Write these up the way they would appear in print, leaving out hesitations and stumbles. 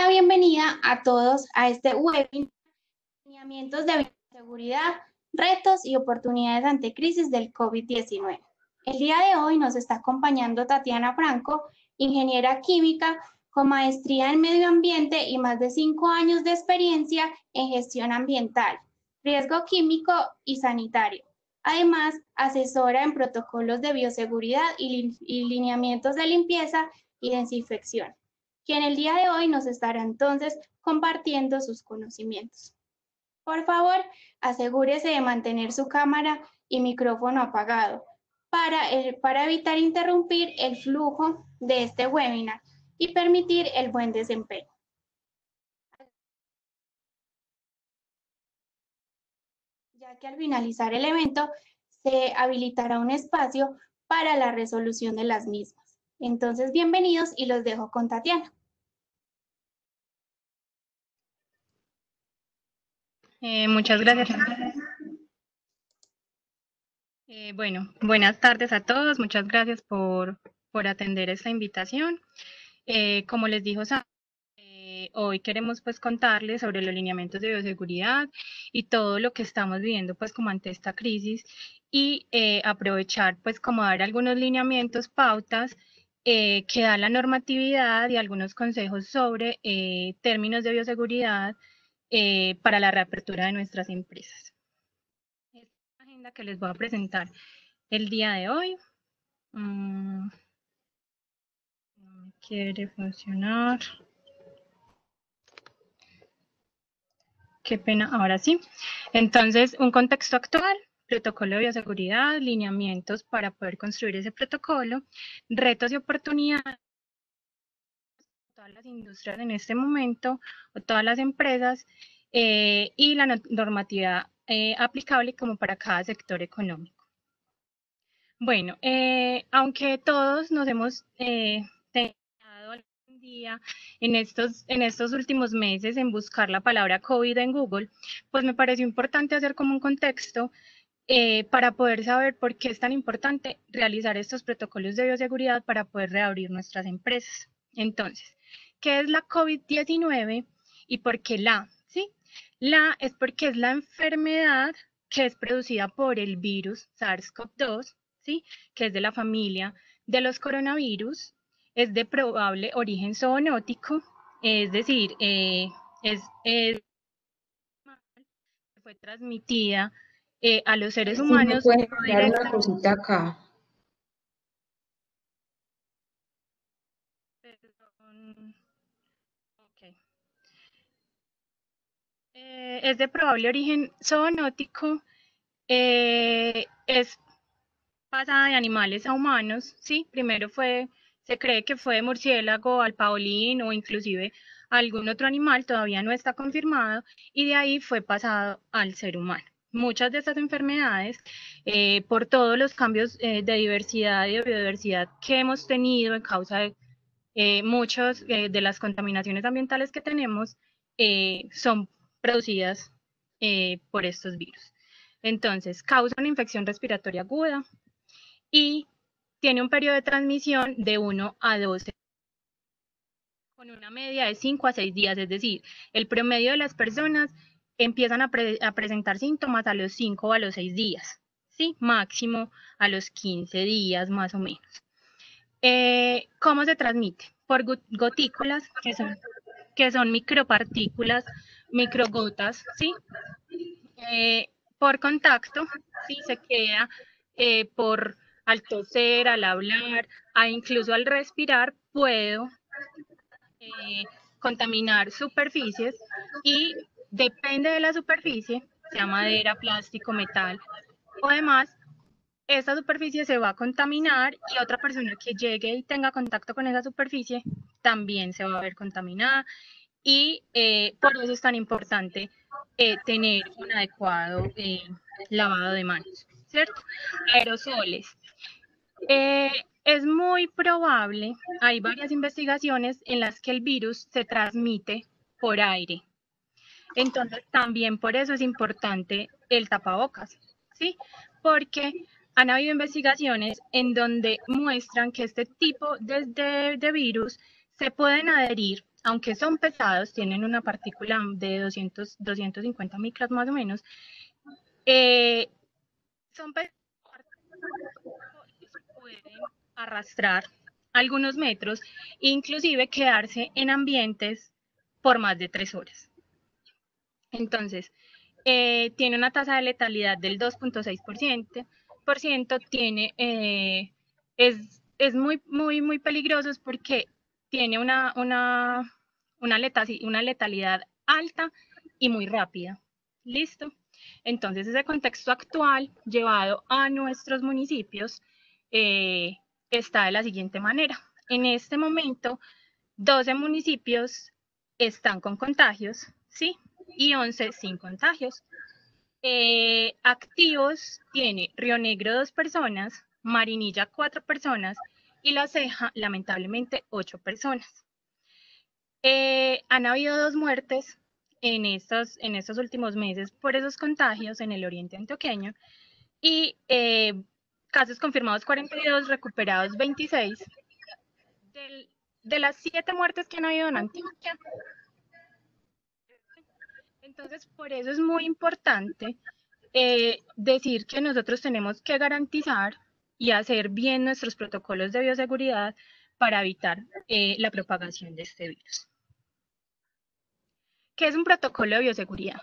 la bienvenida a todos a este webinar, lineamientos de bioseguridad, retos y oportunidades ante crisis del COVID-19. El día de hoy nos está acompañando Tatiana Franco, ingeniera química con maestría en medio ambiente y más de 5 años de experiencia en gestión ambiental, riesgo químico y sanitario. Además, asesora en protocolos de bioseguridad y lineamientos de limpieza y desinfección, quien el día de hoy nos estará entonces compartiendo sus conocimientos. Por favor, asegúrese de mantener su cámara y micrófono apagado para evitar interrumpir el flujo de este webinar y permitir el buen desempeño. Ya que al finalizar el evento se habilitará un espacio para la resolución de las mismas. Entonces, bienvenidos y los dejo con Tatiana. Muchas gracias. Bueno, buenas tardes a todos. Muchas gracias por atender esta invitación. Como les dijo Sandra, hoy queremos pues contarles sobre los lineamientos de bioseguridad y todo lo que estamos viviendo pues como ante esta crisis y aprovechar pues como dar algunos lineamientos, pautas que da la normatividad y algunos consejos sobre términos de bioseguridad para la reapertura de nuestras empresas. Esta es la agenda que les voy a presentar el día de hoy. No me quiere funcionar. Qué pena, ahora sí. Entonces, un contexto actual, protocolo de bioseguridad, lineamientos para poder construir ese protocolo, retos y oportunidades todas las industrias en este momento, o todas las empresas, y la normativa aplicable como para cada sector económico. Bueno, aunque todos nos hemos tentado algún día en estos últimos meses en buscar la palabra COVID en Google, pues me pareció importante hacer como un contexto para poder saber por qué es tan importante realizar estos protocolos de bioseguridad para poder reabrir nuestras empresas. Entonces, ¿qué es la COVID-19 y por qué la? ¿Sí? La es porque es la enfermedad que es producida por el virus SARS-CoV-2, ¿sí? Que es de la familia de los coronavirus, es de probable origen zoonótico, es decir, fue transmitida a los seres humanos. ¿Me puedes dar una cosita acá? Okay. Es de probable origen zoonótico, es pasada de animales a humanos, ¿sí? Primero se cree que fue de murciélago al paolín o inclusive algún otro animal, todavía no está confirmado, y de ahí fue pasado al ser humano. Muchas de estas enfermedades, por todos los cambios de diversidad y de biodiversidad que hemos tenido en causa de muchas de las contaminaciones ambientales que tenemos, son producidas por estos virus. Entonces, causa una infección respiratoria aguda y tiene un periodo de transmisión de 1 a 12, con una media de 5 a 6 días, es decir, el promedio de las personas empiezan a presentar síntomas a los 5 o a los 6 días, ¿sí? Máximo a los 15 días más o menos. ¿Cómo se transmite? Por gotículas, que son micropartículas, microgotas, ¿sí? Por contacto, ¿sí? Se queda al toser, al hablar, incluso al respirar, puedo contaminar superficies y depende de la superficie, sea madera, plástico, metal o demás, esta superficie se va a contaminar y otra persona que llegue y tenga contacto con esa superficie también se va a ver contaminada y por eso es tan importante tener un adecuado lavado de manos, ¿cierto? Aerosoles. Es muy probable, hay varias investigaciones en las que el virus se transmite por aire. Entonces, también por eso es importante el tapabocas, ¿sí? Porque han habido investigaciones en donde muestran que este tipo de virus se pueden adherir aunque son pesados, tienen una partícula de 250 micras más o menos, son pesados, pueden arrastrar algunos metros, inclusive quedarse en ambientes por más de 3 horas. Entonces, tiene una tasa de letalidad del 2.6%, tiene, es muy peligroso porque tiene una letalidad alta y muy rápida. ¿Listo? Entonces, ese contexto actual llevado a nuestros municipios está de la siguiente manera. En este momento, 12 municipios están con contagios, ¿sí? Y 11 sin contagios. Activos tiene Río Negro 2 personas, Marinilla 4 personas y La Ceja, lamentablemente, 8 personas. Han habido 2 muertes en estos últimos meses por esos contagios en el oriente antioqueño y casos confirmados 42, recuperados 26. De las 7 muertes que han habido en Antioquia. Entonces, por eso es muy importante decir que nosotros tenemos que garantizar y hacer bien nuestros protocolos de bioseguridad para evitar la propagación de este virus. ¿Qué es un protocolo de bioseguridad?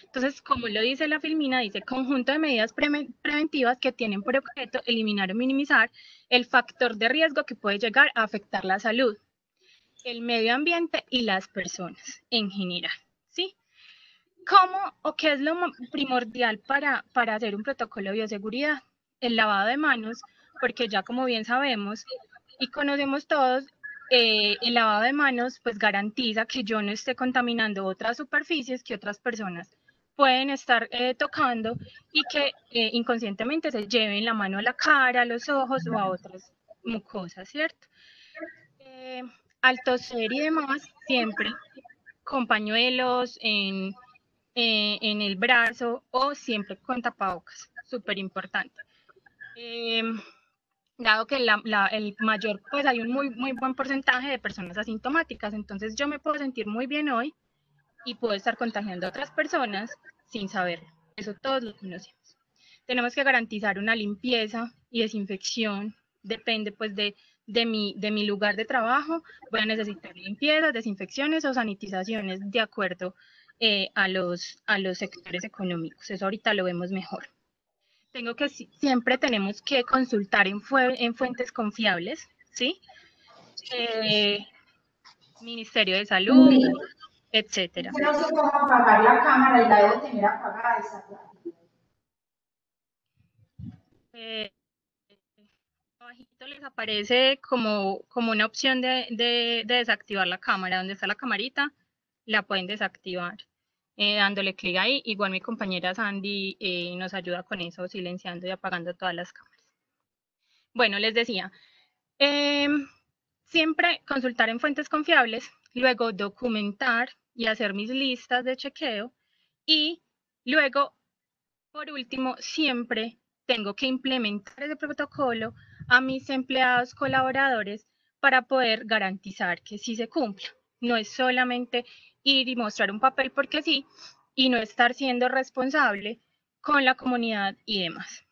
Entonces, como lo dice la Filmina, dice conjunto de medidas preventivas que tienen por objeto eliminar o minimizar el factor de riesgo que puede llegar a afectar la salud, el medio ambiente y las personas en general, ¿sí? ¿Cómo o qué es lo primordial para hacer un protocolo de bioseguridad? El lavado de manos, porque ya como bien sabemos y conocemos todos, el lavado de manos pues garantiza que yo no esté contaminando otras superficies que otras personas pueden estar tocando y que inconscientemente se lleven la mano a la cara, a los ojos o a otras mucosas, ¿cierto? Al toser y demás, siempre con pañuelos en el brazo o siempre con tapabocas, súper importante. Dado que el mayor, pues hay un muy buen porcentaje de personas asintomáticas, entonces yo me puedo sentir muy bien hoy y puedo estar contagiando a otras personas sin saberlo. Eso todos lo conocemos. Tenemos que garantizar una limpieza y desinfección, depende pues de mi lugar de trabajo, voy a necesitar limpiezas, desinfecciones o sanitizaciones de acuerdo a los sectores económicos. Eso ahorita lo vemos mejor. Siempre tenemos que consultar en fuentes confiables, ¿sí? Ministerio de Salud, etcétera. No sé cómo apagar la cámara y la debo tener apagada esa Abajito les aparece como una opción de desactivar la cámara. Donde está la camarita, la pueden desactivar dándole clic ahí. Igual mi compañera Sandy nos ayuda con eso, silenciando y apagando todas las cámaras. Bueno, les decía, siempre consultar en fuentes confiables, luego documentar y hacer mis listas de chequeo y luego, por último, siempre tengo que implementar ese protocolo a mis empleados colaboradores para poder garantizar que sí se cumpla. No es solamente ir y mostrar un papel porque sí y no estar siendo responsable con la comunidad y demás.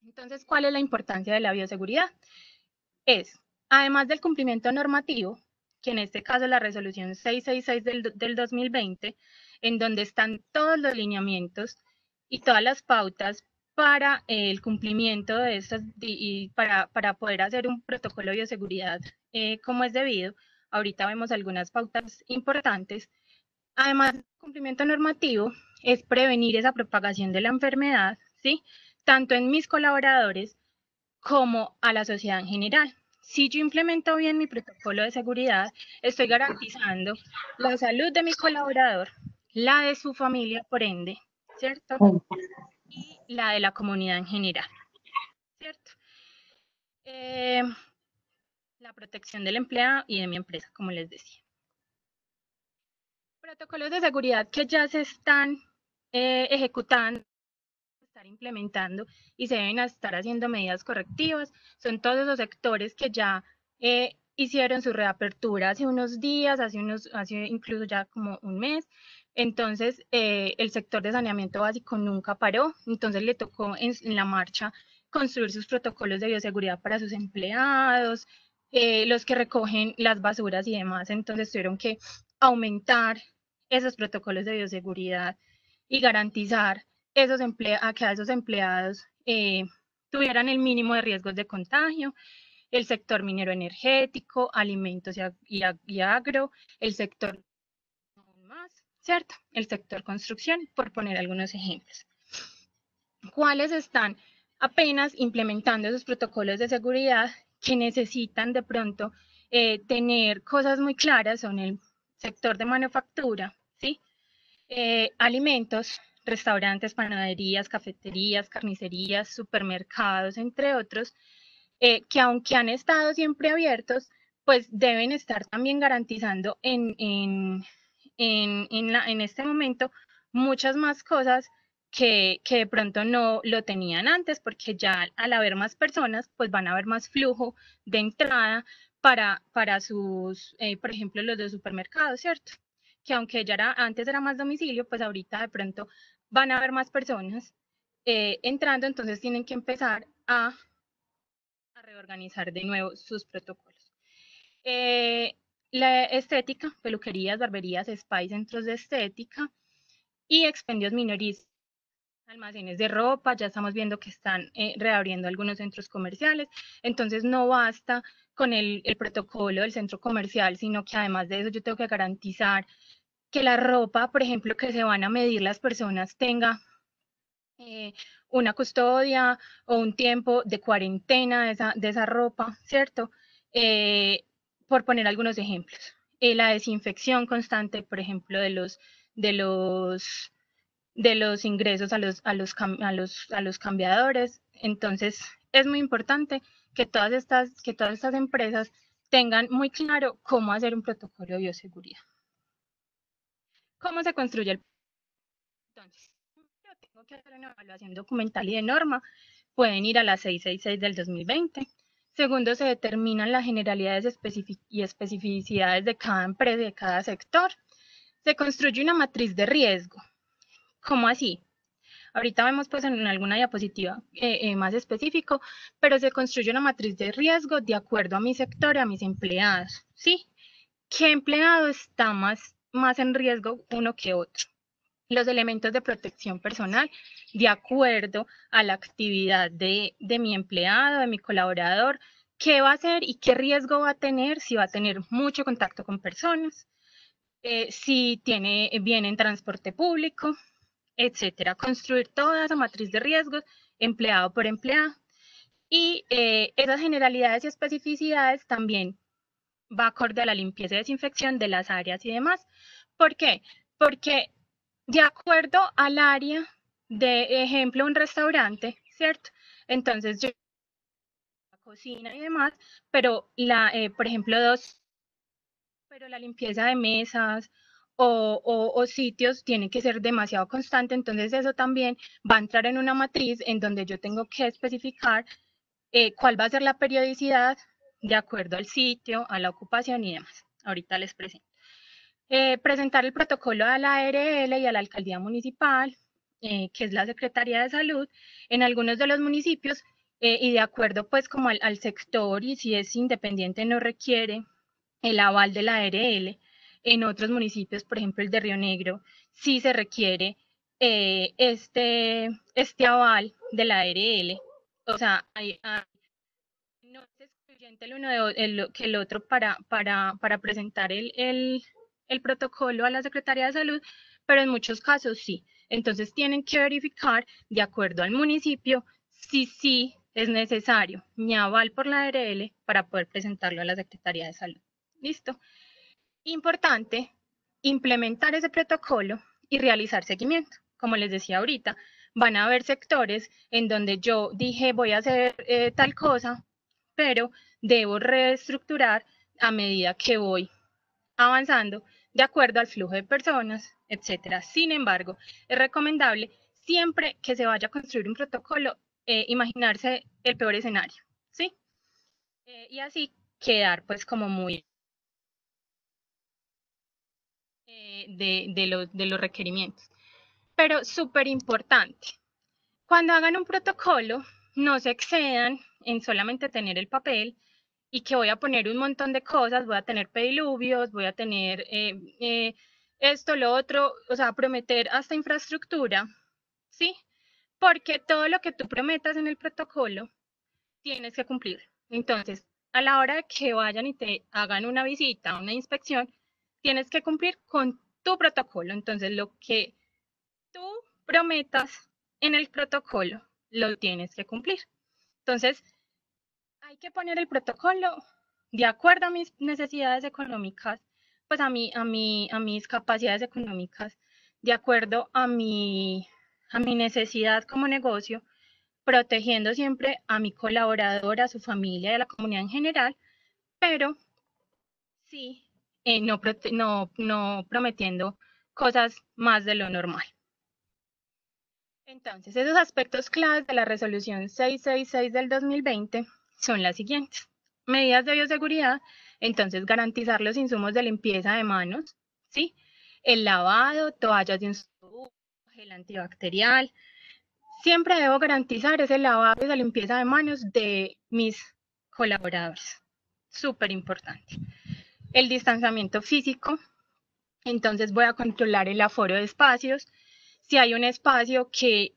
Entonces, ¿cuál es la importancia de la bioseguridad? Además del cumplimiento normativo, que en este caso es la resolución 666 del 2020, en donde están todos los lineamientos y todas las pautas para el cumplimiento de estas y para poder hacer un protocolo de bioseguridad como es debido. Ahorita vemos algunas pautas importantes. Además del cumplimiento normativo, es prevenir esa propagación de la enfermedad, ¿sí? Tanto en mis colaboradores como a la sociedad en general. Si yo implemento bien mi protocolo de seguridad, estoy garantizando la salud de mi colaborador, la de su familia, por ende, ¿cierto? Y la de la comunidad en general, ¿cierto? La protección del empleado y de mi empresa, como les decía. Protocolos de seguridad que ya se están ejecutando, estar implementando y se deben estar haciendo medidas correctivas. Son todos esos sectores que ya hicieron su reapertura hace unos días, hace incluso ya como un mes. Entonces, el sector de saneamiento básico nunca paró, entonces le tocó en la marcha construir sus protocolos de bioseguridad para sus empleados, los que recogen las basuras y demás. Entonces, tuvieron que aumentar esos protocolos de bioseguridad y garantizar que a esos empleados tuvieran el mínimo de riesgos de contagio. El sector minero energético, alimentos y agro, el sector aún más, ¿cierto? El sector construcción, por poner algunos ejemplos. ¿Cuáles están apenas implementando esos protocolos de seguridad que necesitan de pronto tener cosas muy claras? Son el sector de manufactura, ¿sí? Alimentos, restaurantes, panaderías, cafeterías, carnicerías, supermercados, entre otros, que aunque han estado siempre abiertos, pues deben estar también garantizando en este momento muchas más cosas que de pronto no lo tenían antes, porque ya al haber más personas, pues van a haber más flujo de entrada para sus, por ejemplo, los de supermercados, ¿cierto? Que aunque ya antes era más domicilio, pues ahorita de pronto van a haber más personas entrando, entonces tienen que empezar a reorganizar de nuevo sus protocolos. La estética, peluquerías, barberías, spa y centros de estética y expendios minoristas, almacenes de ropa, ya estamos viendo que están reabriendo algunos centros comerciales, entonces no basta con el protocolo del centro comercial, sino que además de eso yo tengo que garantizar que la ropa, por ejemplo, que se van a medir las personas tenga una custodia o un tiempo de cuarentena de esa ropa, ¿cierto? Por poner algunos ejemplos. La desinfección constante, por ejemplo, de los, de los ingresos a los cambiadores. Entonces, es muy importante que todas estas empresas tengan muy claro cómo hacer un protocolo de bioseguridad. ¿Cómo se construye el entonces? Yo tengo que hacer una evaluación documental y de norma. Pueden ir a la 666 del 2020. Segundo, se determinan las generalidades y especificidades de cada empresa y de cada sector. Se construye una matriz de riesgo. ¿Cómo así? Ahorita vemos pues en alguna diapositiva más específico, pero se construye una matriz de riesgo de acuerdo a mi sector y a mis empleados, ¿sí? ¿Qué empleado está más en riesgo uno que otro? Los elementos de protección personal de acuerdo a la actividad de mi empleado, de mi colaborador, qué va a hacer y qué riesgo va a tener, si va a tener mucho contacto con personas, si viene en transporte público, etcétera. Construir toda esa matriz de riesgos, empleado por empleado. Y esas generalidades y especificidades también va acorde a la limpieza y desinfección de las áreas y demás. ¿Por qué? Porque de acuerdo al área, de ejemplo, un restaurante, ¿cierto? Entonces, yo la cocina y demás, pero por ejemplo, pero la limpieza de mesas o sitios tiene que ser demasiado constante, entonces eso también va a entrar en una matriz en donde yo tengo que especificar cuál va a ser la periodicidad de acuerdo al sitio, a la ocupación y demás. Ahorita les presento. Presentar el protocolo a la ARL y a la alcaldía municipal, que es la Secretaría de Salud, en algunos de los municipios, y de acuerdo pues como al sector, y si es independiente no requiere el aval de la ARL. En otros municipios, por ejemplo el de Río Negro, sí se requiere este aval de la ARL. O sea, no es excluyente el uno que el otro para presentar el protocolo a la Secretaría de Salud, pero en muchos casos sí. Entonces tienen que verificar de acuerdo al municipio si sí es necesario mi aval por la ARL para poder presentarlo a la Secretaría de Salud. ¿Listo? Importante implementar ese protocolo y realizar seguimiento. Como les decía ahorita, van a haber sectores en donde yo dije voy a hacer tal cosa, pero debo reestructurar a medida que voy avanzando de acuerdo al flujo de personas, etcétera. Sin embargo, es recomendable siempre que se vaya a construir un protocolo, imaginarse el peor escenario, ¿sí? Y así quedar pues como muy de los requerimientos. Pero súper importante, cuando hagan un protocolo, no se excedan en solamente tener el papel y que voy a poner un montón de cosas, voy a tener pediluvios, voy a tener esto, lo otro, o sea, prometer hasta infraestructura, ¿sí? Porque todo lo que tú prometas en el protocolo tienes que cumplir. Entonces, a la hora de que vayan y te hagan una visita, una inspección, tienes que cumplir con tu protocolo. Entonces, lo que tú prometas en el protocolo, lo tienes que cumplir. Entonces, hay que poner el protocolo de acuerdo a mis necesidades económicas, pues a mis capacidades económicas, de acuerdo a mi necesidad como negocio, protegiendo siempre a mi colaborador, a su familia y a la comunidad en general, pero sí no prometiendo cosas más de lo normal. Entonces, esos aspectos claves de la resolución 666 del 2020 son las siguientes. Medidas de bioseguridad, entonces garantizar los insumos de limpieza de manos, ¿sí? El lavado, toallas de un solo uso, gel antibacterial. Siempre debo garantizar ese lavado y esa limpieza de manos de mis colaboradores. Súper importante. El distanciamiento físico, entonces voy a controlar el aforo de espacios. Si hay un espacio que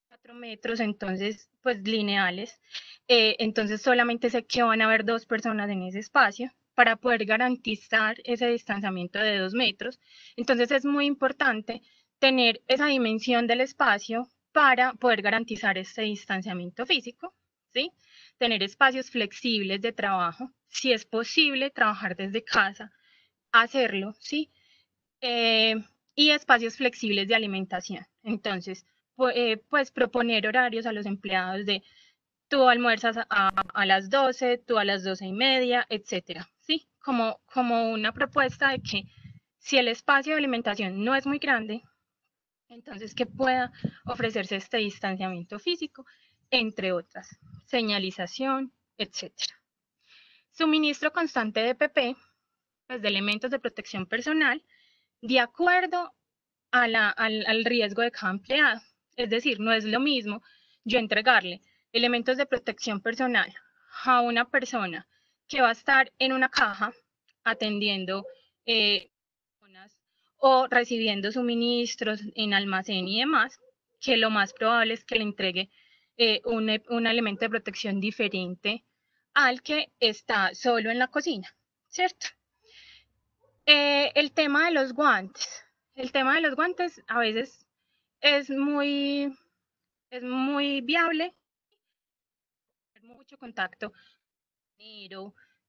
4 metros, entonces, pues lineales, entonces solamente sé que van a haber 2 personas en ese espacio para poder garantizar ese distanciamiento de 2 metros. Entonces es muy importante tener esa dimensión del espacio para poder garantizar este distanciamiento físico, ¿sí? Tener espacios flexibles de trabajo, si es posible trabajar desde casa, hacerlo, ¿sí? Y espacios flexibles de alimentación. Entonces, pues proponer horarios a los empleados de tú almuerzas a las 12, tú a las 12:30, etcétera, ¿sí? Como una propuesta de que si el espacio de alimentación no es muy grande, entonces que pueda ofrecerse este distanciamiento físico, entre otras, señalización, etcétera. Suministro constante de PP, pues de elementos de protección personal, de acuerdo al riesgo de cada empleado. Es decir, no es lo mismo yo entregarle elementos de protección personal a una persona que va a estar en una caja atendiendo personas o recibiendo suministros en almacén y demás, que lo más probable es que le entregue un elemento de protección diferente al que está solo en la cocina, ¿cierto? El tema de los guantes. El tema de los guantes a veces es muy, es muy viable, mucho contacto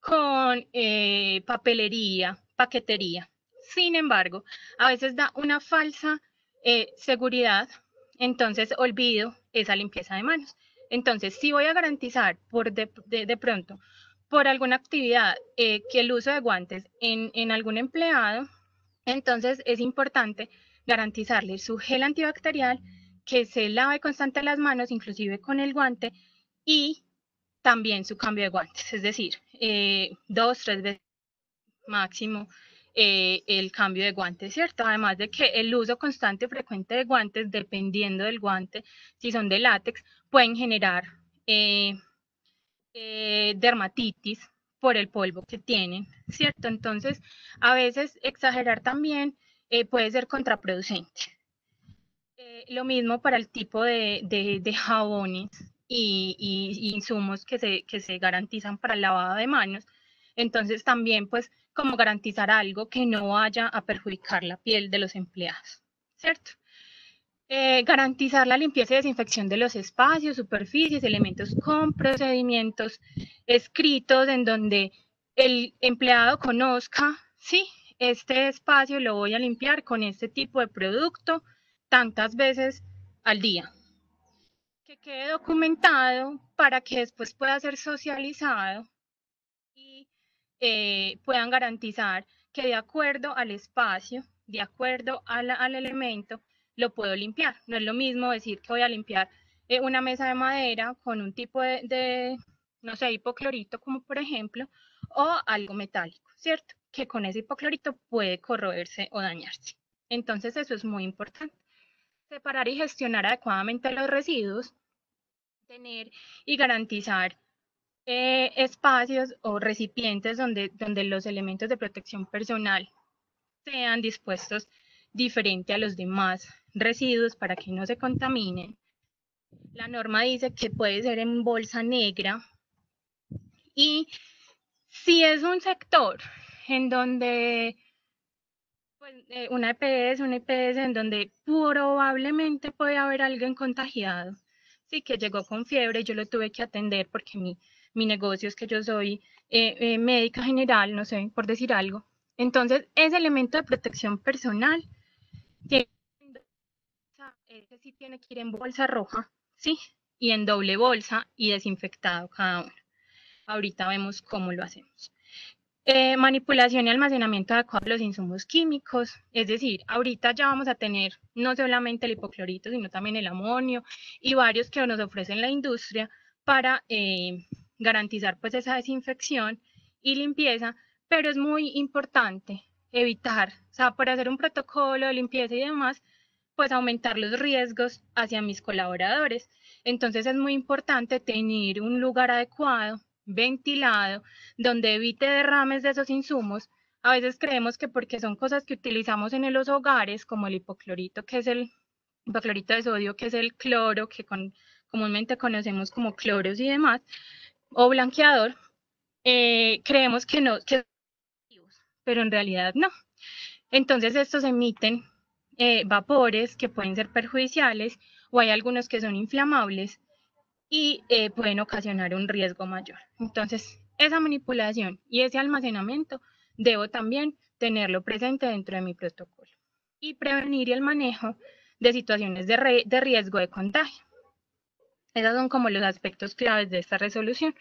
con papelería, paquetería. Sin embargo, a veces da una falsa seguridad, entonces olvido esa limpieza de manos. Entonces, si voy a garantizar de pronto por alguna actividad que el uso de guantes en algún empleado, entonces es importante garantizarle su gel antibacterial, que se lave constante las manos, inclusive con el guante, y también su cambio de guantes, es decir, 2, 3 veces máximo el cambio de guantes, ¿cierto? Además de que el uso constante y frecuente de guantes, dependiendo del guante, si son de látex, pueden generar dermatitis por el polvo que tienen, ¿cierto? Entonces, a veces exagerar también puede ser contraproducente. Lo mismo para el tipo de jabones y insumos que se garantizan para el lavado de manos. Entonces también pues como garantizar algo que no vaya a perjudicar la piel de los empleados, ¿cierto? Garantizar la limpieza y desinfección de los espacios, superficies, elementos con procedimientos escritos en donde el empleado conozca, sí, este espacio lo voy a limpiar con este tipo de producto tantas veces al día. Que quede documentado para que después pueda ser socializado y puedan garantizar que de acuerdo al espacio, de acuerdo al elemento, lo puedo limpiar. No es lo mismo decir que voy a limpiar una mesa de madera con un tipo no sé, hipoclorito como por ejemplo, o algo metálico, ¿cierto? Que con ese hipoclorito puede corroerse o dañarse. Entonces eso es muy importante. Separar y gestionar adecuadamente los residuos, tener y garantizar espacios o recipientes donde los elementos de protección personal sean dispuestos diferente a los demás residuos para que no se contaminen. La norma dice que puede ser en bolsa negra y si es un sector en donde pues, una EPS en donde probablemente puede haber alguien contagiado, sí, que llegó con fiebre, yo lo tuve que atender porque mi negocio es que yo soy médica general, no sé, por decir algo. Entonces, ese elemento de protección personal tiene, ese sí tiene que ir en bolsa roja, sí, y en doble bolsa y desinfectado cada uno. Ahorita vemos cómo lo hacemos. Manipulación y almacenamiento adecuado de los insumos químicos, es decir, ahorita ya vamos a tener no solamente el hipoclorito, sino también el amonio y varios que nos ofrecen la industria para garantizar pues esa desinfección y limpieza, pero es muy importante evitar, o sea, por hacer un protocolo de limpieza y demás, pues aumentar los riesgos hacia mis colaboradores. Entonces es muy importante tener un lugar adecuado, ventilado, donde evite derrames de esos insumos. A veces creemos que porque son cosas que utilizamos en los hogares, como el hipoclorito, que es el hipoclorito de sodio, que es el cloro, que comúnmente conocemos como cloros y demás, o blanqueador, creemos que no, que pero en realidad no. Entonces estos emiten vapores que pueden ser perjudiciales o hay algunos que son inflamables y pueden ocasionar un riesgo mayor. Entonces, esa manipulación y ese almacenamiento debo también tenerlo presente dentro de mi protocolo y prevenir el manejo de situaciones de riesgo de contagio. Esos son como los aspectos claves de esta resolución.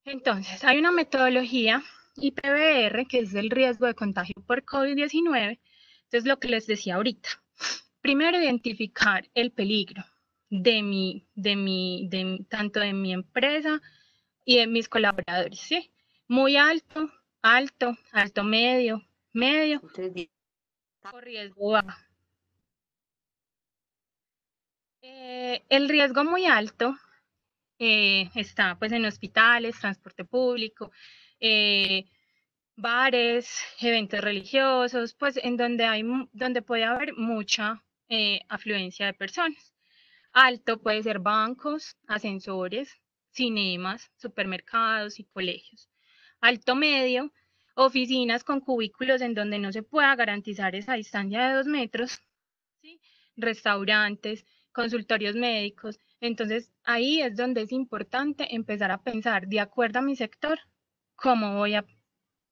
Entonces, hay una metodología IPBR, que es el riesgo de contagio por COVID-19. Entonces, lo que les decía ahorita. Primero, identificar el peligro tanto de mi empresa y de mis colaboradores, ¿sí? Muy alto, alto, alto, medio, medio, o riesgo bajo. El riesgo muy alto está pues en hospitales, transporte público, bares, eventos religiosos, pues en donde puede haber mucha afluencia de personas. Alto puede ser bancos, ascensores, cinemas, supermercados y colegios. Alto medio, oficinas con cubículos en donde no se pueda garantizar esa distancia de 2 metros, ¿sí? Restaurantes, consultorios médicos. Entonces ahí es donde es importante empezar a pensar, de acuerdo a mi sector, cómo voy a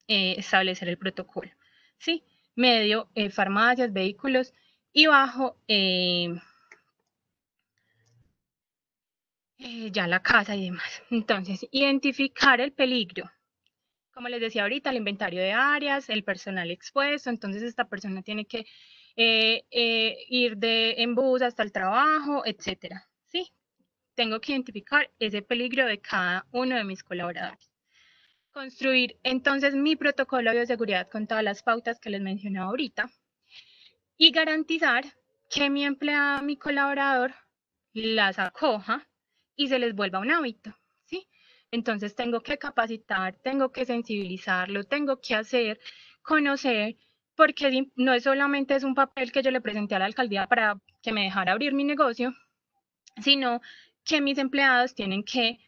establecer el protocolo. ¿Sí? Medio, farmacias, vehículos y bajo, ya la casa y demás. Entonces, identificar el peligro. Como les decía ahorita, el inventario de áreas, el personal expuesto. Entonces, esta persona tiene que ir en bus hasta el trabajo, etcétera. ¿Sí? Tengo que identificar ese peligro de cada uno de mis colaboradores. Construir entonces mi protocolo de bioseguridad con todas las pautas que les mencionaba ahorita y garantizar que mi empleado, mi colaborador, las acoja y se les vuelva un hábito, ¿sí? Entonces tengo que capacitar, tengo que sensibilizarlo, tengo que hacer conocer, porque no es solamente es un papel que yo le presenté a la alcaldía para que me dejara abrir mi negocio, sino que mis empleados tienen que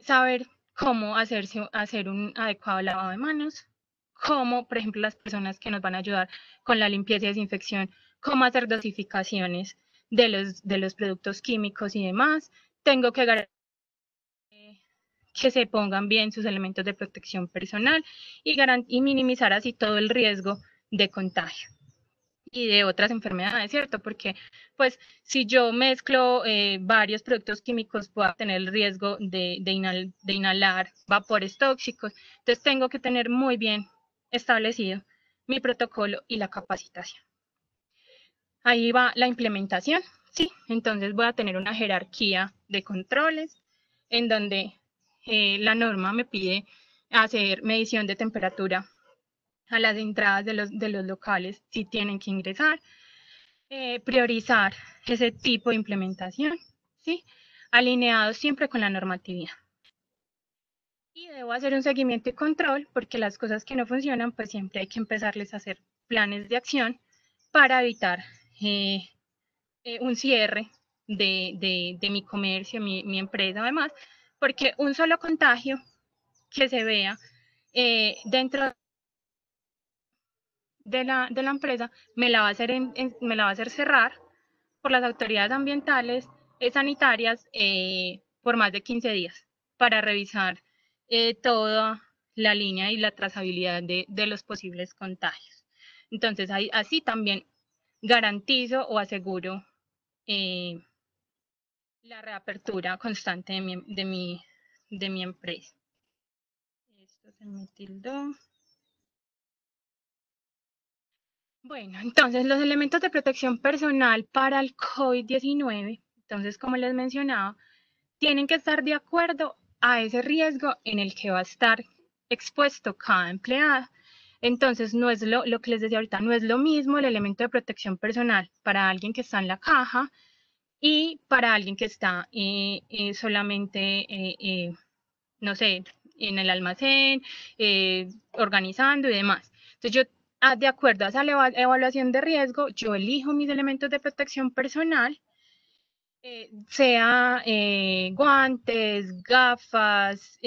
saber cómo hacer un adecuado lavado de manos, cómo, por ejemplo, las personas que nos van a ayudar con la limpieza y desinfección, cómo hacer dosificaciones de los productos químicos y demás. Tengo que garantizar que se pongan bien sus elementos de protección personal y minimizar así todo el riesgo de contagio y de otras enfermedades, ¿cierto? Porque, pues, si yo mezclo varios productos químicos, puedo tener el riesgo de inhalar vapores tóxicos. Entonces, tengo que tener muy bien establecido mi protocolo y la capacitación. Ahí va la implementación, ¿sí? Entonces, voy a tener una jerarquía de controles. en donde la norma me pide hacer medición de temperatura a las entradas de los locales si tienen que ingresar, priorizar ese tipo de implementación, ¿sí? Alineado siempre con la normatividad. Y debo hacer un seguimiento y control porque las cosas que no funcionan, pues siempre hay que empezarles a hacer planes de acción para evitar un cierre de mi comercio, mi empresa además, porque un solo contagio que se vea dentro de la empresa me la va a hacer cerrar por las autoridades ambientales, sanitarias, por más de 15 días para revisar toda la línea y la trazabilidad de los posibles contagios. Entonces, así también garantizo o aseguro la reapertura constante de mi empresa. Esto se me tildó. Bueno, entonces los elementos de protección personal para el COVID-19, entonces como les mencionaba, tienen que estar de acuerdo a ese riesgo en el que va a estar expuesto cada empleado. Entonces, no es lo que les decía ahorita, no es lo mismo el elemento de protección personal para alguien que está en la caja y para alguien que está solamente, no sé, en el almacén, organizando y demás. Entonces, yo, de acuerdo a esa evaluación de riesgo, yo elijo mis elementos de protección personal, sea guantes, gafas,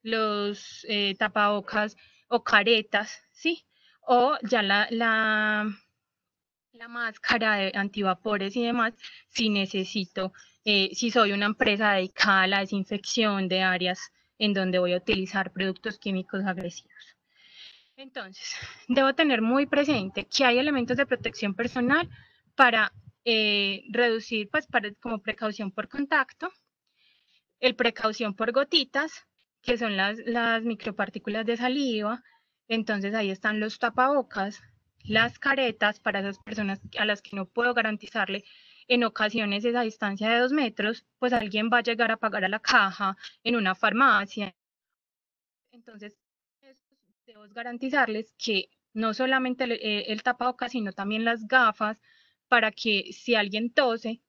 los tapabocas o caretas, ¿sí? O ya la máscara de antivapores y demás, si necesito, si soy una empresa dedicada a la desinfección de áreas en donde voy a utilizar productos químicos agresivos. Entonces, debo tener muy presente que hay elementos de protección personal para reducir, pues, como precaución por contacto, el precaución por gotitas, que son las micropartículas de saliva. Entonces, ahí están los tapabocas, las caretas para esas personas a las que no puedo garantizarle en ocasiones esa distancia de 2 metros, pues alguien va a llegar a pagar a la caja en una farmacia. Entonces, debo garantizarles que no solamente el tapabocas, sino también las gafas, para que si alguien tose,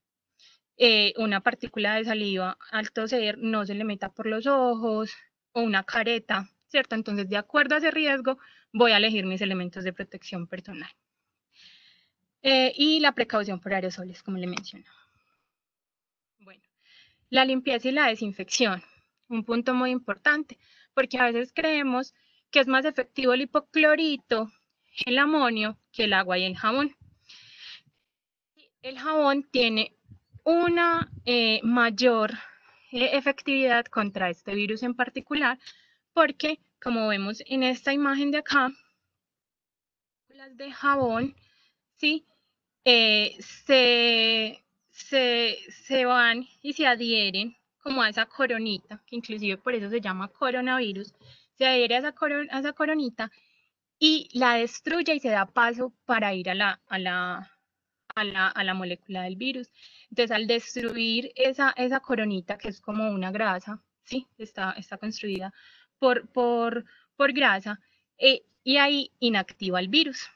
una partícula de saliva al toser no se le meta por los ojos, o una careta, ¿cierto? Entonces, de acuerdo a ese riesgo, voy a elegir mis elementos de protección personal. Y la precaución por aerosoles, como le mencioné. Bueno, la limpieza y la desinfección, un punto muy importante, porque a veces creemos que es más efectivo el hipoclorito, el amonio, que el agua y el jabón. El jabón tiene una mayor efectividad contra este virus en particular, porque como vemos en esta imagen de acá, las de jabón, ¿sí? Se van y se adhieren como a esa coronita, que inclusive por eso se llama coronavirus, se adhiere a esa coronita y la destruye y se da paso para ir a la molécula del virus. Entonces, al destruir esa coronita, que es como una grasa, ¿sí? Está construida por grasa, y ahí inactiva el virus.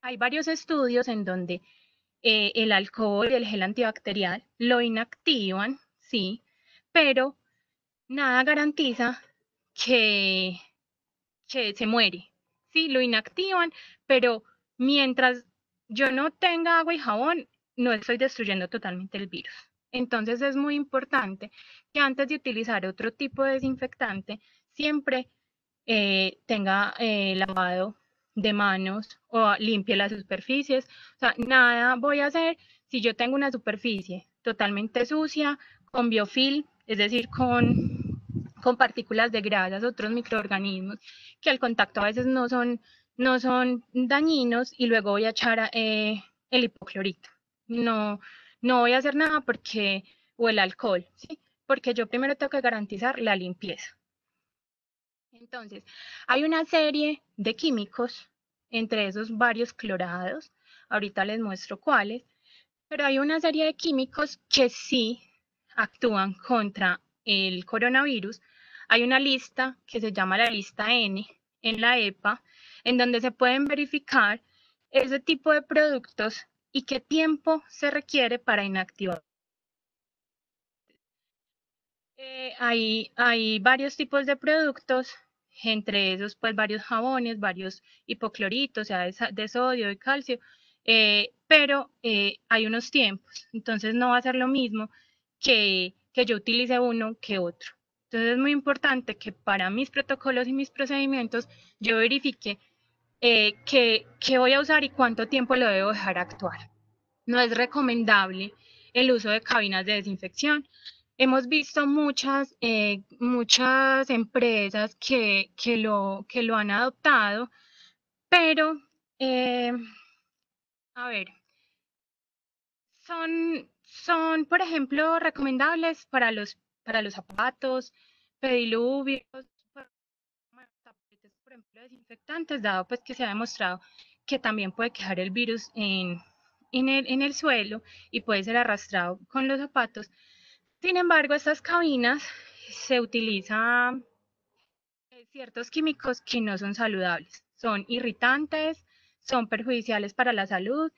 Hay varios estudios en donde el alcohol y el gel antibacterial lo inactivan, sí, pero nada garantiza que se muere. Sí, lo inactivan, pero mientras yo no tenga agua y jabón, no estoy destruyendo totalmente el virus. Entonces es muy importante que antes de utilizar otro tipo de desinfectante, siempre tenga lavado de manos o limpie las superficies. O sea, nada voy a hacer si yo tengo una superficie totalmente sucia, con biofilm, es decir, con partículas de grasas, otros microorganismos que al contacto a veces no son dañinos, y luego voy a echar el hipoclorito. No voy a hacer nada porque, o el alcohol, ¿sí? Porque yo primero tengo que garantizar la limpieza. Entonces, hay una serie de químicos, entre esos varios clorados, ahorita les muestro cuáles, pero hay una serie de químicos que sí actúan contra el coronavirus, hay una lista que se llama la lista N en la EPA, en donde se pueden verificar ese tipo de productos y qué tiempo se requiere para inactivar. Hay varios tipos de productos, entre esos pues varios jabones, varios hipocloritos, sea de sodio, de calcio, pero hay unos tiempos, entonces no va a ser lo mismo que yo utilice uno que otro. Entonces es muy importante que para mis protocolos y mis procedimientos yo verifique qué voy a usar y cuánto tiempo lo debo dejar actuar. No es recomendable el uso de cabinas de desinfección. Hemos visto muchas empresas que lo han adoptado, pero, a ver, son, por ejemplo, recomendables para los zapatos, pediluvios, tapetes, por ejemplo, desinfectantes, dado pues que se ha demostrado que también puede quedar el virus en el suelo y puede ser arrastrado con los zapatos. Sin embargo, estas cabinas se utilizan ciertos químicos que no son saludables, son irritantes, son perjudiciales para la salud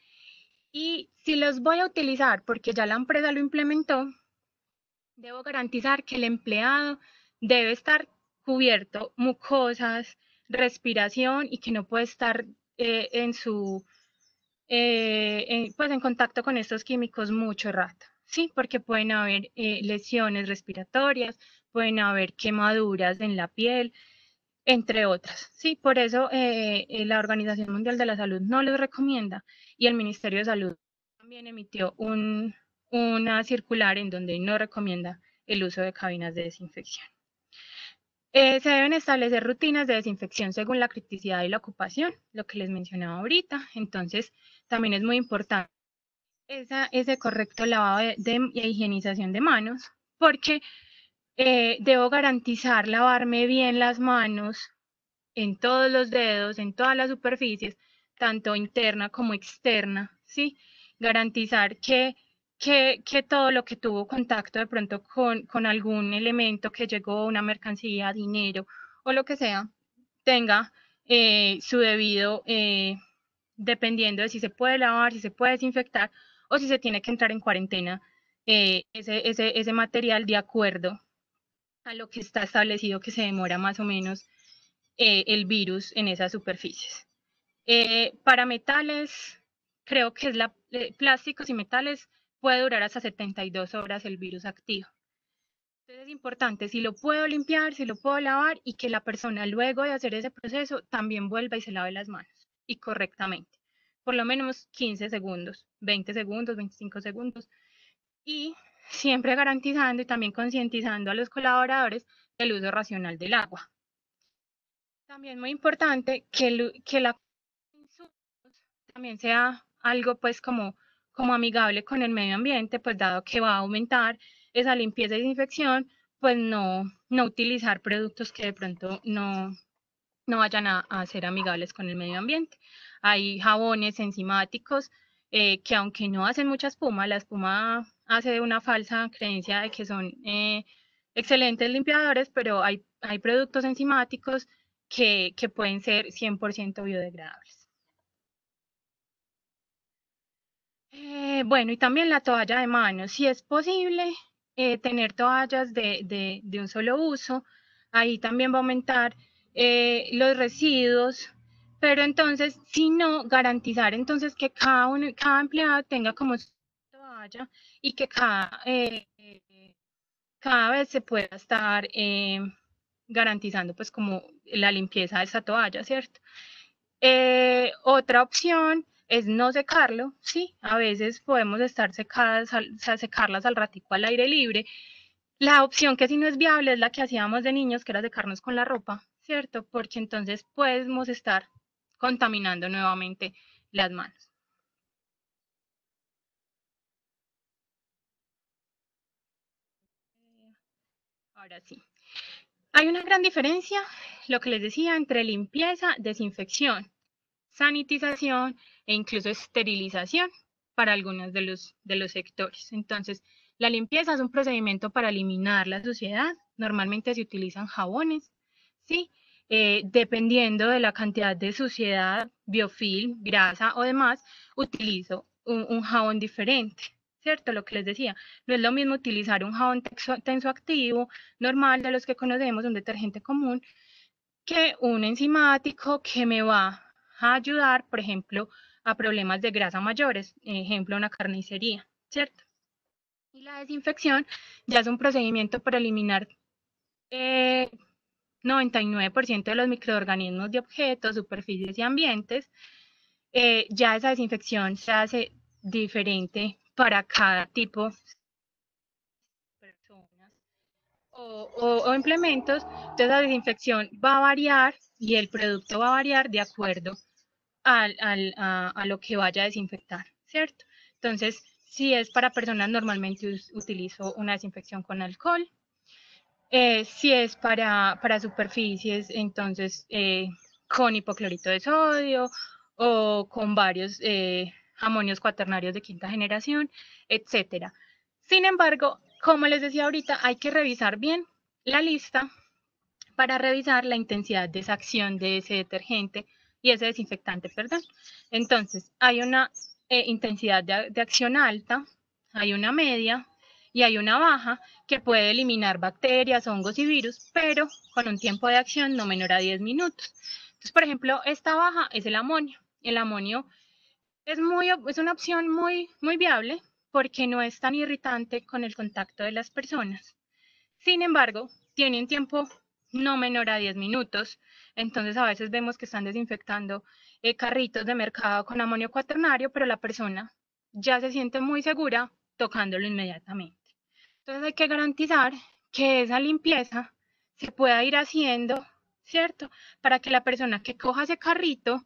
y si los voy a utilizar porque ya la empresa lo implementó, debo garantizar que el empleado debe estar cubierto mucosas, respiración y que no puede estar pues en contacto con estos químicos mucho rato, ¿sí? Porque pueden haber lesiones respiratorias, pueden haber quemaduras en la piel, entre otras, ¿sí? Por eso la Organización Mundial de la Salud no los recomienda y el Ministerio de Salud también emitió una circular en donde no recomienda el uso de cabinas de desinfección. Se deben establecer rutinas de desinfección según la criticidad y la ocupación, lo que les mencionaba ahorita. Entonces, también es muy importante ese correcto lavado y higienización de manos, porque debo garantizar lavarme bien las manos en todos los dedos, en todas las superficies, tanto interna como externa, ¿sí? Garantizar que todo lo que tuvo contacto de pronto con algún elemento que llegó, una mercancía, dinero o lo que sea, tenga su debido, dependiendo de si se puede lavar, si se puede desinfectar o si se tiene que entrar en cuarentena, ese material de acuerdo a lo que está establecido que se demora más o menos el virus en esas superficies. Para metales, creo que es plásticos y metales, puede durar hasta 72 horas el virus activo. Entonces es importante, si lo puedo limpiar, si lo puedo lavar y que la persona luego de hacer ese proceso también vuelva y se lave las manos y correctamente. Por lo menos 15 segundos, 20 segundos, 25 segundos. Y siempre garantizando y también concientizando a los colaboradores del uso racional del agua. También muy importante que la también sea algo pues como amigable con el medio ambiente, pues dado que va a aumentar esa limpieza y desinfección, pues no utilizar productos que de pronto no vayan a ser amigables con el medio ambiente. Hay jabones enzimáticos que aunque no hacen mucha espuma, la espuma hace una falsa creencia de que son excelentes limpiadores, pero hay productos enzimáticos que pueden ser 100% biodegradables. Bueno, y también la toalla de mano. Si es posible tener toallas de un solo uso, ahí también va a aumentar los residuos, pero entonces, si no, garantizar entonces que cada empleado tenga como su toalla y que cada vez se pueda estar garantizando pues como la limpieza de esa toalla, ¿cierto? Otra opción es no secarlo, sí, a veces podemos estar secarlas al ratico al aire libre. La opción que sí no es viable es la que hacíamos de niños, que era secarnos con la ropa, ¿cierto? Porque entonces podemos estar contaminando nuevamente las manos. Ahora sí. Hay una gran diferencia, lo que les decía, entre limpieza, desinfección, sanitización e incluso esterilización para algunos de los sectores. Entonces, La limpieza es un procedimiento para eliminar la suciedad. Normalmente se utilizan jabones, ¿sí? Dependiendo de la cantidad de suciedad, biofilm, grasa o demás, utilizo un jabón diferente, ¿cierto? Lo que les decía, no es lo mismo utilizar un jabón tensoactivo normal de los que conocemos, un detergente común, que un enzimático que me va a ayudar, por ejemplo, a problemas de grasa mayores, ejemplo, una carnicería, ¿cierto? Y la desinfección ya es un procedimiento para eliminar 99% de los microorganismos de objetos, superficies y ambientes. Ya esa desinfección se hace diferente para cada tipo de personas o implementos. Entonces la desinfección va a variar y el producto va a variar de acuerdo a lo que vaya a desinfectar, ¿cierto? Entonces, si es para personas, normalmente utilizo una desinfección con alcohol. Si es para superficies, entonces con hipoclorito de sodio o con varios amonios cuaternarios de quinta generación, etcétera. Sin embargo, como les decía ahorita, hay que revisar bien la lista para revisar la intensidad de esa acción de ese detergente y ese desinfectante, perdón. Entonces, hay una intensidad de acción alta, hay una media y hay una baja que puede eliminar bacterias, hongos y virus, pero con un tiempo de acción no menor a 10 minutos. Entonces, por ejemplo, esta baja es el amonio. El amonio es una opción muy viable porque no es tan irritante con el contacto de las personas. Sin embargo, tiene un tiempo no menor a 10 minutos. Entonces, a veces vemos que están desinfectando carritos de mercado con amonio cuaternario, pero la persona ya se siente muy segura tocándolo inmediatamente. Entonces, hay que garantizar que esa limpieza se pueda ir haciendo, ¿cierto? Para que la persona que coja ese carrito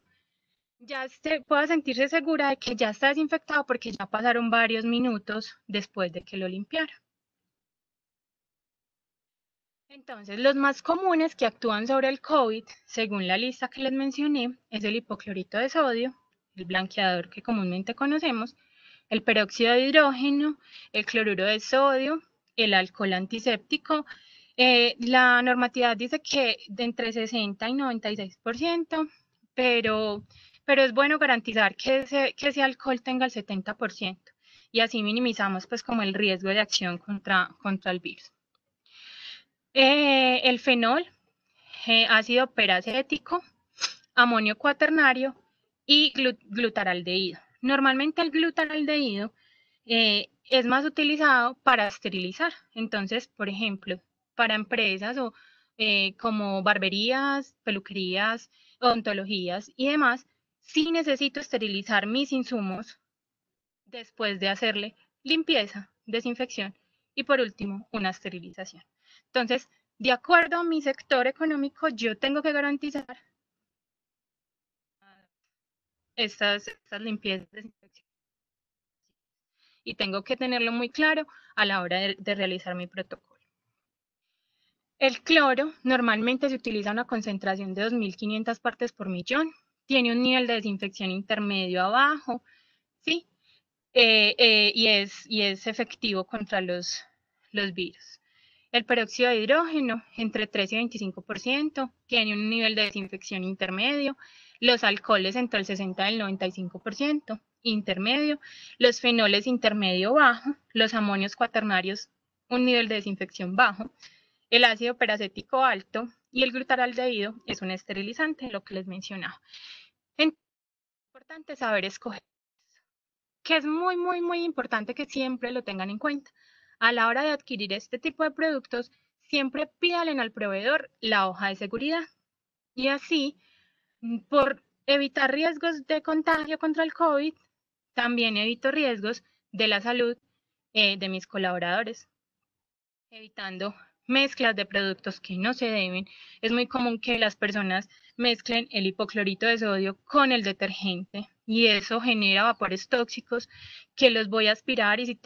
ya pueda sentirse segura de que ya está desinfectado porque ya pasaron varios minutos después de que lo limpiara. Entonces, los más comunes que actúan sobre el COVID, según la lista que les mencioné, es el hipoclorito de sodio, el blanqueador que comúnmente conocemos, el peróxido de hidrógeno, el cloruro de sodio, el alcohol antiséptico. La normatividad dice que de entre 60 y 96%, pero es bueno garantizar que ese alcohol tenga el 70% y así minimizamos pues como el riesgo de acción contra el virus. El fenol, ácido peracético, amonio cuaternario y glutaraldehído. Normalmente el glutaraldehído es más utilizado para esterilizar. Entonces, por ejemplo, para empresas como barberías, peluquerías, odontologías y demás, sí necesito esterilizar mis insumos después de hacerle limpieza, desinfección y por último una esterilización. Entonces, de acuerdo a mi sector económico, yo tengo que garantizar estas limpiezas, desinfección y tengo que tenerlo muy claro a la hora de realizar mi protocolo. El cloro normalmente se utiliza a una concentración de 2.500 partes por millón, tiene un nivel de desinfección intermedio a bajo, ¿sí? Y es efectivo contra los virus. El peróxido de hidrógeno, entre 3 y 25%, tiene un nivel de desinfección intermedio. Los alcoholes, entre el 60 y el 95%, intermedio. Los fenoles, intermedio bajo. Los amonios cuaternarios, un nivel de desinfección bajo. El ácido peracético alto. Y el glutaraldehído es un esterilizante, lo que les mencionaba. Entonces, es importante saber escoger, que es muy importante que siempre lo tengan en cuenta. A la hora de adquirir este tipo de productos, siempre pídalen al proveedor la hoja de seguridad. Y así, por evitar riesgos de contagio contra el COVID, también evito riesgos de la salud de mis colaboradores, evitando mezclas de productos que no se deben. Es muy común que las personas mezclen el hipoclorito de sodio con el detergente y eso genera vapores tóxicos que los voy a aspirar y si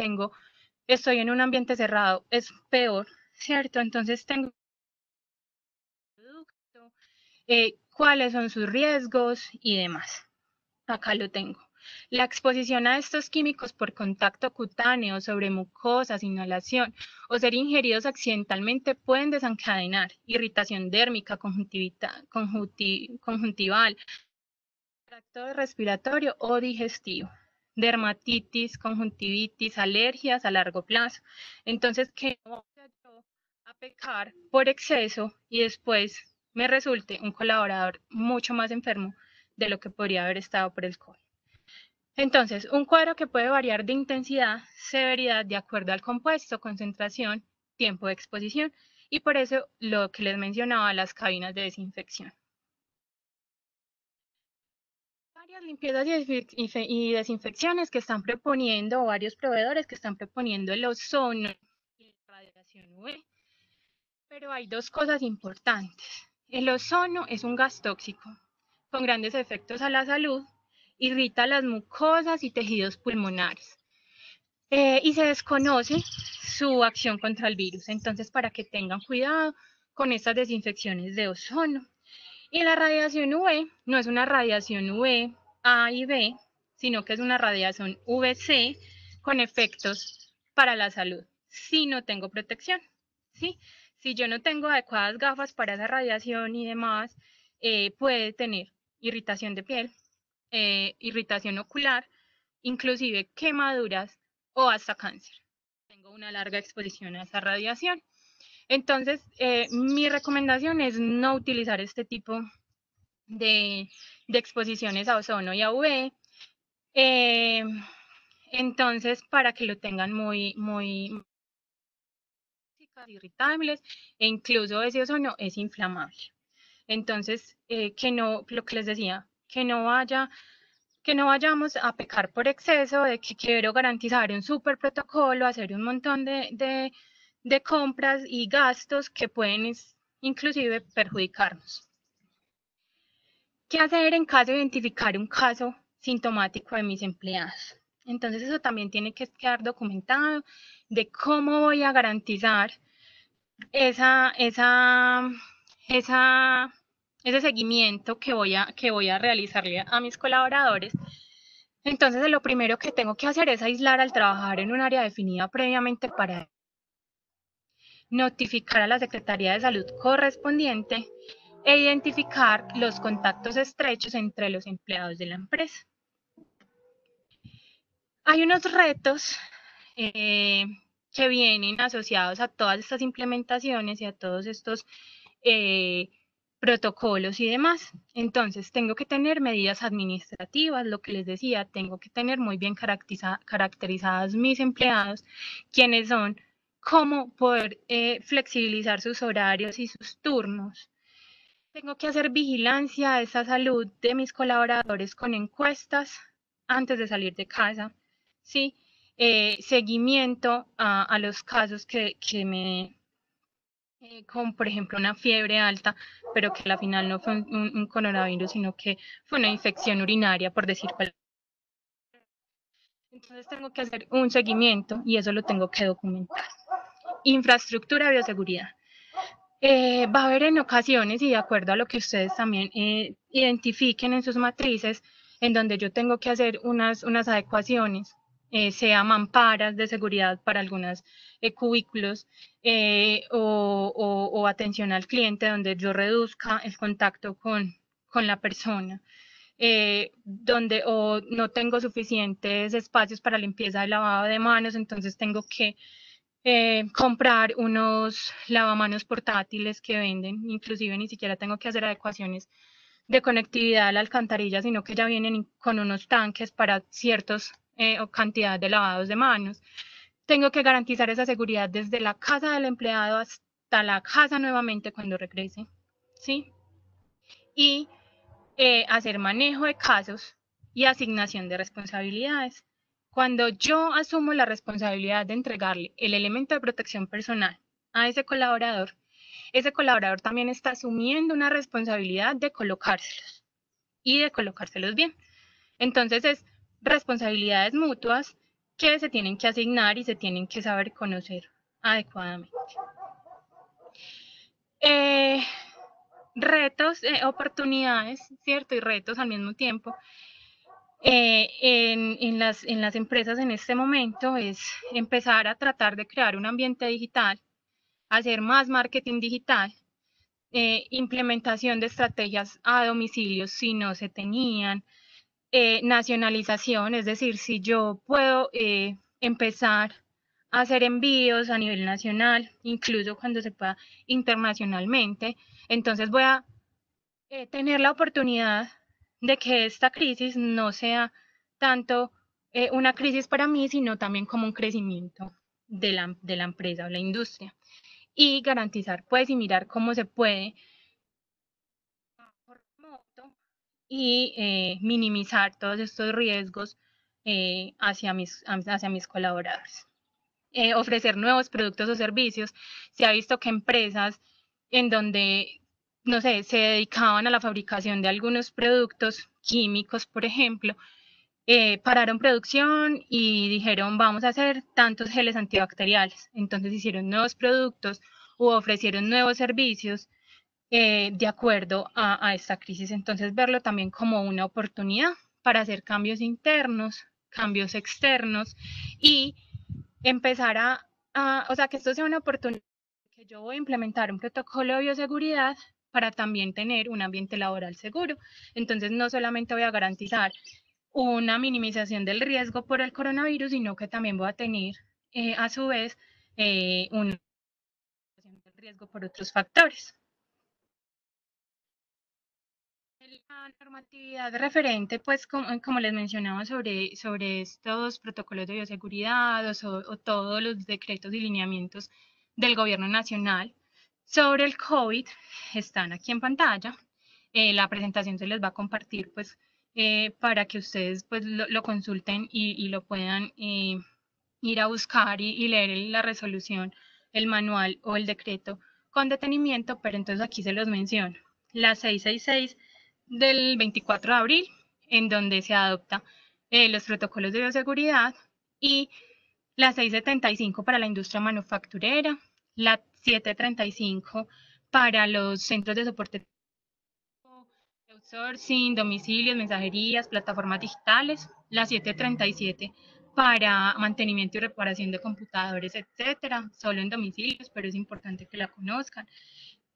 estoy en un ambiente cerrado es peor, ¿cierto? Entonces tengo cuáles son sus riesgos y demás. Acá lo tengo. La exposición a estos químicos por contacto cutáneo sobre mucosas, inhalación o ser ingeridos accidentalmente pueden desencadenar irritación dérmica, conjuntival, tracto respiratorio o digestivo, dermatitis, conjuntivitis, alergias a largo plazo. Entonces, que no vaya yo a pecar por exceso y después me resulte un colaborador mucho más enfermo de lo que podría haber estado por el COVID. Entonces, un cuadro que puede variar de intensidad, severidad de acuerdo al compuesto, concentración, tiempo de exposición, y por eso lo que les mencionaba, las cabinas de desinfección. Varias limpiezas y desinfecciones que están proponiendo, o varios proveedores que están proponiendo el ozono y la radiación UV, pero hay dos cosas importantes. El ozono es un gas tóxico con grandes efectos a la salud, irrita las mucosas y tejidos pulmonares. Y se desconoce su acción contra el virus. Entonces, para que tengan cuidado con estas desinfecciones de ozono. Y la radiación UV no es una radiación UV A y B, sino que es una radiación UVC con efectos para la salud, si no tengo protección. ¿Sí? Si yo no tengo adecuadas gafas para esa radiación y demás, puede tener irritación de piel, irritación ocular, inclusive quemaduras o hasta cáncer. Tengo una larga exposición a esa radiación. Entonces, mi recomendación es no utilizar este tipo de exposiciones a ozono y a UV. Entonces, para que lo tengan muy irritables, e incluso ese ozono es inflamable. Entonces, que no, lo que les decía, que no vayamos a pecar por exceso, de que quiero garantizar un súper protocolo, hacer un montón de compras y gastos que pueden inclusive perjudicarnos. ¿Qué hacer en caso de identificar un caso sintomático de mis empleados? Entonces eso también tiene que quedar documentado de cómo voy a garantizar ese seguimiento que voy a realizarle a mis colaboradores. Entonces, lo primero que tengo que hacer es aislar al trabajar en un área definida previamente para notificar a la Secretaría de Salud correspondiente e identificar los contactos estrechos entre los empleados de la empresa. Hay unos retos que vienen asociados a todas estas implementaciones y a todos estos protocolos y demás. Entonces, tengo que tener medidas administrativas, lo que les decía, tengo que tener muy bien caracterizadas mis empleados, quiénes son, cómo poder flexibilizar sus horarios y sus turnos. Tengo que hacer vigilancia de esa salud de mis colaboradores con encuestas antes de salir de casa, ¿sí? Seguimiento a los casos que me como por ejemplo una fiebre alta, pero que al final no fue un coronavirus, sino que fue una infección urinaria, por decir cualquier. Entonces tengo que hacer un seguimiento y eso lo tengo que documentar. Infraestructura de bioseguridad. Va a haber en ocasiones, y de acuerdo a lo que ustedes también identifiquen en sus matrices, en donde yo tengo que hacer unas adecuaciones, sea mamparas de seguridad para algunos cubículos o atención al cliente, donde yo reduzca el contacto con la persona. Donde o no tengo suficientes espacios para limpieza y lavado de manos, entonces tengo que comprar unos lavamanos portátiles que venden, inclusive ni siquiera tengo que hacer adecuaciones de conectividad a la alcantarilla, sino que ya vienen con unos tanques para ciertos o cantidad de lavados de manos. Tengo que garantizar esa seguridad desde la casa del empleado hasta la casa nuevamente cuando regrese, ¿sí? Y hacer manejo de casos y asignación de responsabilidades. Cuando yo asumo la responsabilidad de entregarle el elemento de protección personal a ese colaborador también está asumiendo una responsabilidad de colocárselos y de colocárselos bien. Entonces es responsabilidades mutuas que se tienen que asignar y se tienen que saber conocer adecuadamente. Retos, oportunidades, ¿cierto? Y retos al mismo tiempo. en las empresas en este momento es empezar a tratar de crear un ambiente digital, hacer más marketing digital, implementación de estrategias a domicilio si no se tenían, nacionalización, es decir, si yo puedo empezar a hacer envíos a nivel nacional, incluso cuando se pueda internacionalmente, entonces voy a tener la oportunidad de que esta crisis no sea tanto una crisis para mí, sino también como un crecimiento de la empresa o la industria. Y garantizar, pues, y mirar cómo se puede por remoto y minimizar todos estos riesgos hacia mis colaboradores. Ofrecer nuevos productos o servicios. Se ha visto que empresas en donde, no sé, se dedicaban a la fabricación de algunos productos químicos, por ejemplo, pararon producción y dijeron, vamos a hacer tantos geles antibacteriales. Entonces hicieron nuevos productos u ofrecieron nuevos servicios de acuerdo a esta crisis. Entonces verlo también como una oportunidad para hacer cambios internos, cambios externos y empezar o sea, que esto sea una oportunidad, que yo voy a implementar un protocolo de bioseguridad para también tener un ambiente laboral seguro. Entonces, no solamente voy a garantizar una minimización del riesgo por el coronavirus, sino que también voy a tener, a su vez, una minimización del riesgo por otros factores. La normatividad referente, pues como les mencionaba, sobre estos protocolos de bioseguridad o todos los decretos y lineamientos del gobierno nacional sobre el COVID están aquí en pantalla. La presentación se les va a compartir pues para que ustedes pues lo consulten y lo puedan ir a buscar y leer la resolución, el manual o el decreto con detenimiento, pero entonces aquí se los menciono. La 666 del 24 de abril, en donde se adopta los protocolos de bioseguridad, y la 675 para la industria manufacturera, la 735 para los centros de soporte, outsourcing, domicilios, mensajerías, plataformas digitales, la 737 para mantenimiento y reparación de computadores, etcétera, solo en domicilios, pero es importante que la conozcan.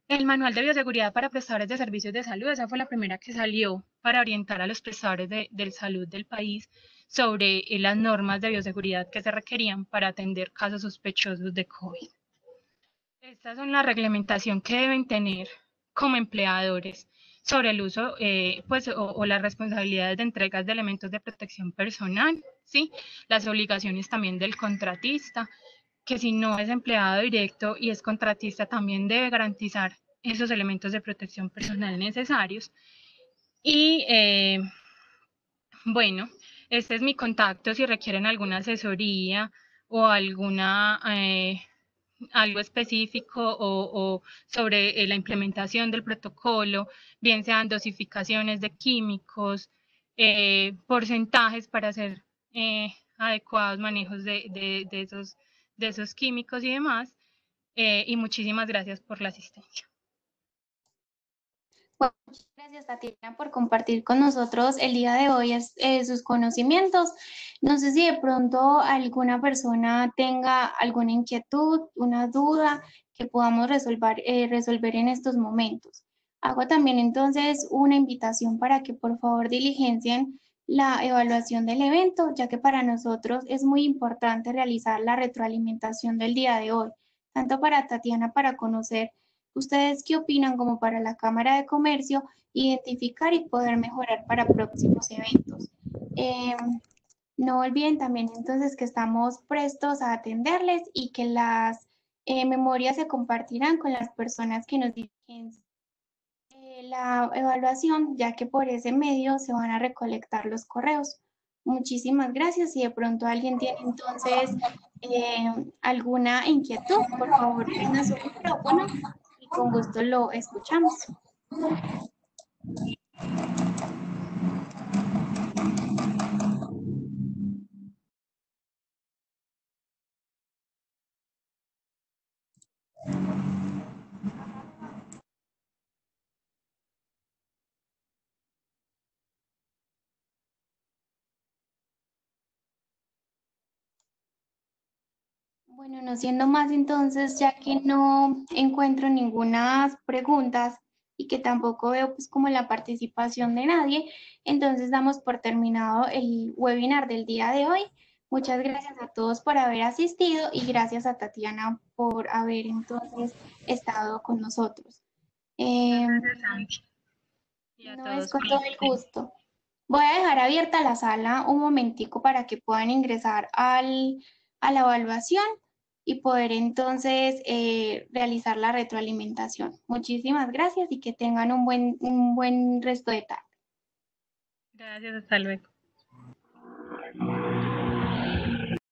El manual de bioseguridad para prestadores de servicios de salud, esa fue la primera que salió para orientar a los prestadores de salud del país sobre las normas de bioseguridad que se requerían para atender casos sospechosos de COVID. Estas son la reglamentación que deben tener como empleadores sobre el uso pues, o las responsabilidades de entregas de elementos de protección personal, ¿sí? Las obligaciones también del contratista, que si no es empleado directo y es contratista también debe garantizar esos elementos de protección personal necesarios. Y bueno, este es mi contacto si requieren alguna asesoría o alguna algo específico o sobre la implementación del protocolo, bien sean dosificaciones de químicos, porcentajes para hacer adecuados manejos de esos químicos y demás. Y muchísimas gracias por la asistencia. Bueno, muchas gracias, Tatiana, por compartir con nosotros el día de hoy sus conocimientos. No sé si de pronto alguna persona tenga alguna inquietud, una duda que podamos resolver en estos momentos. Hago también entonces una invitación para que por favor diligencien la evaluación del evento, ya que para nosotros es muy importante realizar la retroalimentación del día de hoy, tanto para Tatiana para conocer ¿ustedes qué opinan como para la Cámara de Comercio identificar y poder mejorar para próximos eventos? No olviden también entonces que estamos prestos a atenderles y que las memorias se compartirán con las personas que nos dirigen la evaluación, ya que por ese medio se van a recolectar los correos. Muchísimas gracias. Si de pronto alguien tiene entonces alguna inquietud, por favor, prenda su micrófono y con gusto lo escuchamos. Bueno, no siendo más entonces, ya que no encuentro ninguna preguntas y que tampoco veo pues como la participación de nadie, entonces damos por terminado el webinar del día de hoy. Muchas gracias a todos por haber asistido y gracias a Tatiana por haber entonces estado con nosotros. Muchas Em, gracias, Santi, y a no es todos con por la todo el asistencia. gusto. Voy a dejar abierta la sala un momentico para que puedan ingresar a la evaluación y poder entonces realizar la retroalimentación. Muchísimas gracias y que tengan un buen resto de tarde. Gracias, hasta luego.